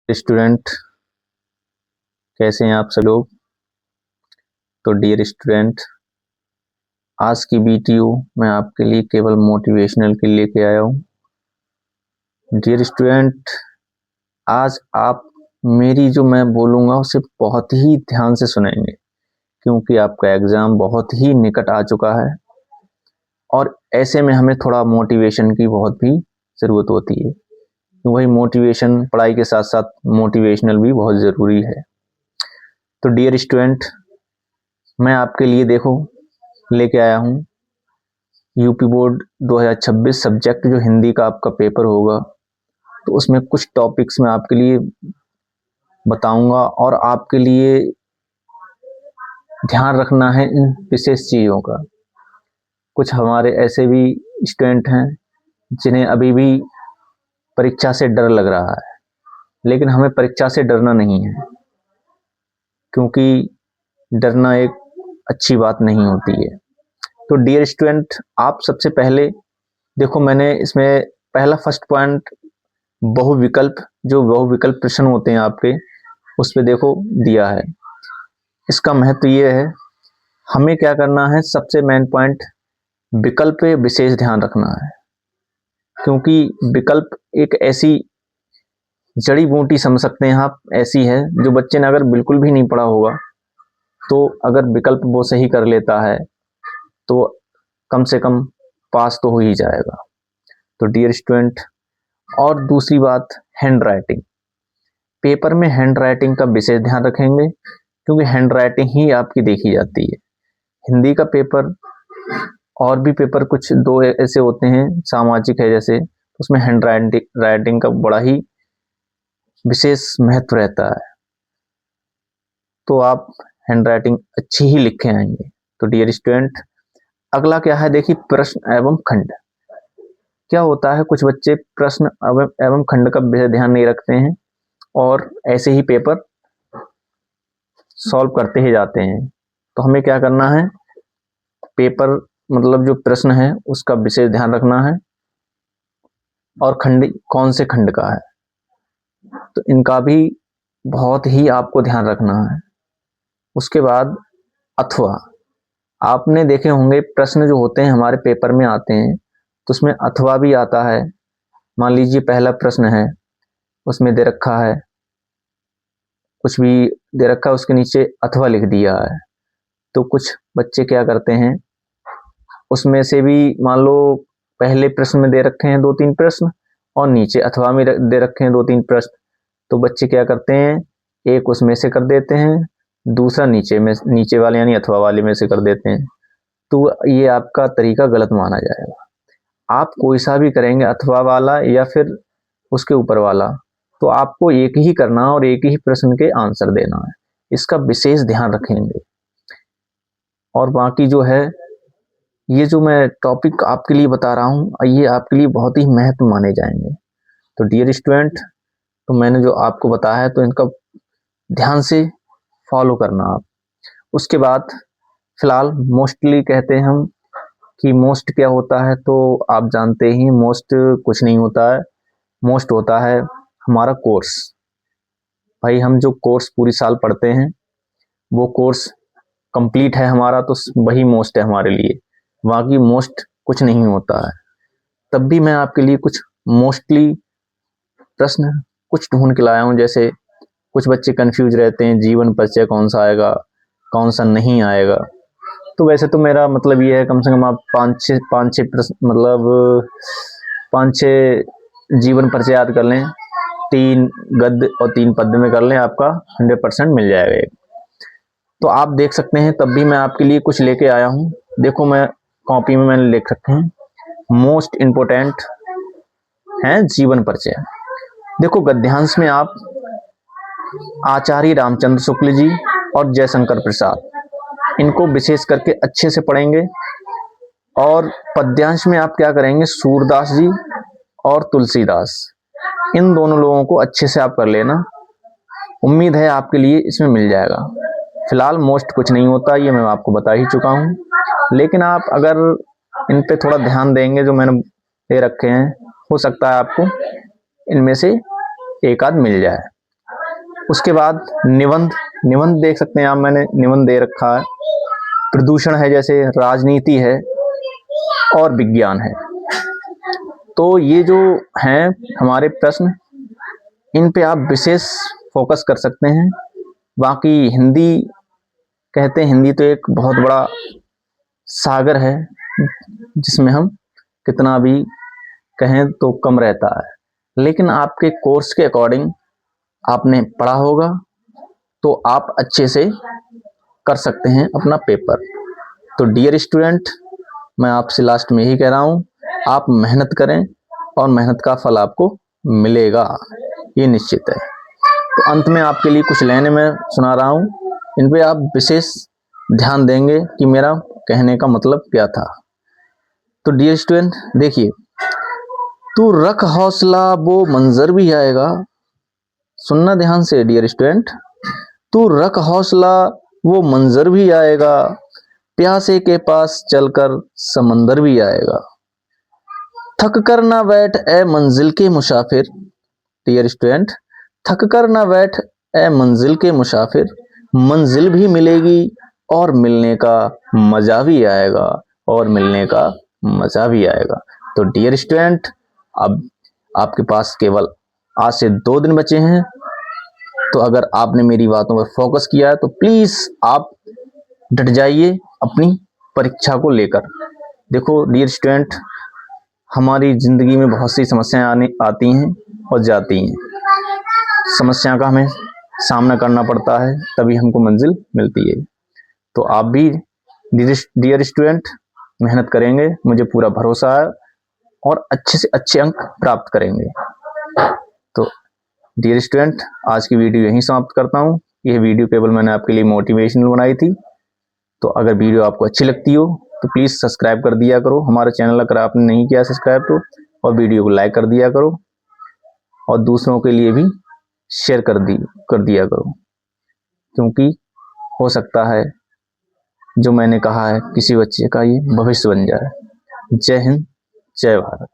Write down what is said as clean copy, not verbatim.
Student, कैसे हैं आप सब लोग। तो डियर स्टूडेंट, आज की वीडियो मैं आपके लिए केवल मोटिवेशनल के लिए लेके आया हूँ। डियर स्टूडेंट, आज आप मेरी जो मैं बोलूँगा उसे बहुत ही ध्यान से सुनेंगे, क्योंकि आपका एग्ज़ाम बहुत ही निकट आ चुका है और ऐसे में हमें थोड़ा मोटिवेशन की बहुत भी ज़रूरत होती है। वही मोटिवेशन, पढ़ाई के साथ साथ मोटिवेशनल भी बहुत ज़रूरी है। तो डियर स्टूडेंट, मैं आपके लिए देखो लेके आया हूँ यूपी बोर्ड 2026 सब्जेक्ट जो हिंदी का आपका पेपर होगा, तो उसमें कुछ टॉपिक्स मैं आपके लिए बताऊंगा और आपके लिए ध्यान रखना है इन विशेष चीज़ों का। कुछ हमारे ऐसे भी स्टूडेंट हैं जिन्हें अभी भी परीक्षा से डर लग रहा है, लेकिन हमें परीक्षा से डरना नहीं है, क्योंकि डरना एक अच्छी बात नहीं होती है। तो डियर स्टूडेंट, आप सबसे पहले देखो, मैंने इसमें पहला फर्स्ट पॉइंट बहुविकल्प, जो बहुविकल्प प्रश्न होते हैं आपके, उस पे देखो दिया है। इसका महत्व ये है, हमें क्या करना है, सबसे मेन पॉइंट विकल्प पे विशेष ध्यान रखना है, क्योंकि विकल्प एक ऐसी जड़ी बूटी समझ सकते हैं आप, ऐसी है जो बच्चे ने अगर बिल्कुल भी नहीं पढ़ा होगा तो अगर विकल्प वो सही कर लेता है तो कम से कम पास तो हो ही जाएगा। तो डियर स्टूडेंट, और दूसरी बात, हैंड राइटिंग। पेपर में हैंड राइटिंग का विशेष ध्यान रखेंगे, क्योंकि हैंड राइटिंग ही आपकी देखी जाती है। हिंदी का पेपर और भी पेपर कुछ दो ऐसे होते हैं, सामाजिक है जैसे, उसमें हैंड राइटिंग का बड़ा ही विशेष महत्व रहता है, तो आप हैंड राइटिंग अच्छी ही लिख के आएंगे। तो डियर स्टूडेंट, अगला क्या है, देखिए प्रश्न एवं खंड। क्या होता है, कुछ बच्चे प्रश्न एवं खंड का विशेष ध्यान नहीं रखते हैं और ऐसे ही पेपर सॉल्व करते ही जाते हैं। तो हमें क्या करना है, पेपर मतलब जो प्रश्न है उसका विशेष ध्यान रखना है, और खंड कौन से खंड का है तो इनका भी बहुत ही आपको ध्यान रखना है। उसके बाद अथवा, आपने देखे होंगे प्रश्न जो होते हैं हमारे पेपर में आते हैं तो उसमें अथवा भी आता है। मान लीजिए पहला प्रश्न है, उसमें दे रखा है, कुछ भी दे रखा है, उसके नीचे अथवा लिख दिया है। तो कुछ बच्चे क्या करते हैं, उसमें से भी मान लो पहले प्रश्न में दे रखे हैं 2-3 प्रश्न और नीचे अथवा में दे रखे हैं 2-3 प्रश्न, तो बच्चे क्या करते हैं, एक उसमें से कर देते हैं, दूसरा नीचे वाले यानी अथवा वाले में से कर देते हैं। तो ये आपका तरीका गलत माना जाएगा। आप कोई सा भी करेंगे, अथवा वाला या फिर उसके ऊपर वाला, तो आपको एक ही करना और एक ही प्रश्न के आंसर देना है, इसका विशेष ध्यान रखेंगे। और बाकी जो है, ये जो मैं टॉपिक आपके लिए बता रहा हूँ, ये आपके लिए बहुत ही महत्व माने जाएंगे। तो डियर स्टूडेंट, तो मैंने जो आपको बताया है तो इनका ध्यान से फॉलो करना आप। उसके बाद फिलहाल मोस्टली कहते हैं हम कि मोस्ट क्या होता है, तो आप जानते ही, मोस्ट कुछ नहीं होता है, मोस्ट होता है हमारा कोर्स। भाई हम जो कोर्स पूरी साल पढ़ते हैं वो कोर्स कंप्लीट है हमारा, तो वही मोस्ट है हमारे लिए, बाकी मोस्ट कुछ नहीं होता है। तब भी मैं आपके लिए कुछ मोस्टली प्रश्न कुछ ढूंढ के लाया हूँ। जैसे कुछ बच्चे कंफ्यूज रहते हैं, जीवन परिचय कौन सा आएगा, कौन सा नहीं आएगा। तो वैसे तो मेरा मतलब ये है, कम से कम आप 5-6 प्रश्न, मतलब 5-6 जीवन परिचय याद कर लें, 3 गद्य और 3 पद्य में कर लें, आपका 100% मिल जाएगा एक। तो आप देख सकते हैं, तब भी मैं आपके लिए कुछ लेके आया हूँ। देखो, मैं कॉपी में मैंने लिख रखे हैं, मोस्ट इम्पोर्टेंट है जीवन परिचय। देखो, गद्यांश में आप आचार्य रामचंद्र शुक्ल जी और जयशंकर प्रसाद, इनको विशेष करके अच्छे से पढ़ेंगे। और पद्यांश में आप क्या करेंगे, सूरदास जी और तुलसीदास, इन दोनों लोगों को अच्छे से आप कर लेना। उम्मीद है आपके लिए इसमें मिल जाएगा। फिलहाल मोस्ट कुछ नहीं होता, ये मैं आपको बता ही चुका हूँ, लेकिन आप अगर इन पे थोड़ा ध्यान देंगे जो मैंने दे रखे हैं, हो सकता है आपको इनमें से एक आध मिल जाए। उसके बाद निबंध, निबंध देख सकते हैं आप, मैंने निबंध दे रखा है। प्रदूषण है, जैसे राजनीति है और विज्ञान है। तो ये जो हैं हमारे प्रश्न, इन पे आप विशेष फोकस कर सकते हैं। बाकी हिंदी, कहते हैं हिंदी तो एक बहुत बड़ा सागर है जिसमें हम कितना भी कहें तो कम रहता है, लेकिन आपके कोर्स के अकॉर्डिंग आपने पढ़ा होगा तो आप अच्छे से कर सकते हैं अपना पेपर। तो डियर स्टूडेंट, मैं आपसे लास्ट में यही कह रहा हूँ, आप मेहनत करें और मेहनत का फल आपको मिलेगा, ये निश्चित है। तो अंत में आपके लिए कुछ लाइनें मैं सुना रहा हूँ, इन पे आप विशेष ध्यान देंगे कि मेरा कहने का मतलब क्या था। तो डियर स्टूडेंट देखिए, तू रख हौसला वो मंजर भी आएगा। सुनना ध्यान से डियर स्टूडेंट, तू रख हौसला वो मंजर भी आएगा, प्यासे के पास चलकर समंदर भी आएगा। थक कर ना बैठ ए मंजिल के मुसाफिर, डियर स्टूडेंट, थक कर ना बैठ ए मंजिल के मुसाफिर, मंजिल भी मिलेगी और मिलने का मजा भी आएगा, और मिलने का मजा भी आएगा। तो डियर स्टूडेंट, अब आपके पास केवल आज से 2 दिन बचे हैं। तो अगर आपने मेरी बातों पर फोकस किया है तो प्लीज आप डट जाइए अपनी परीक्षा को लेकर। देखो डियर स्टूडेंट, हमारी जिंदगी में बहुत सी समस्याएं आती हैं और जाती हैं। समस्या का हमें सामना करना पड़ता है, तभी हमको मंजिल मिलती है। तो आप भी डियर स्टूडेंट मेहनत करेंगे, मुझे पूरा भरोसा है, और अच्छे से अच्छे अंक प्राप्त करेंगे। तो डियर स्टूडेंट, आज की वीडियो यहीं समाप्त करता हूँ। यह वीडियो केवल मैंने आपके लिए मोटिवेशनल बनाई थी। तो अगर वीडियो आपको अच्छी लगती हो तो प्लीज़ सब्सक्राइब कर दिया करो हमारा चैनल, अगर आपने नहीं किया सब्सक्राइब तो, और वीडियो को लाइक कर दिया करो, और दूसरों के लिए भी शेयर कर दिया करो, क्योंकि हो सकता है जो मैंने कहा है किसी बच्चे का ये भविष्य बन जाए। जय हिंद, जय भारत।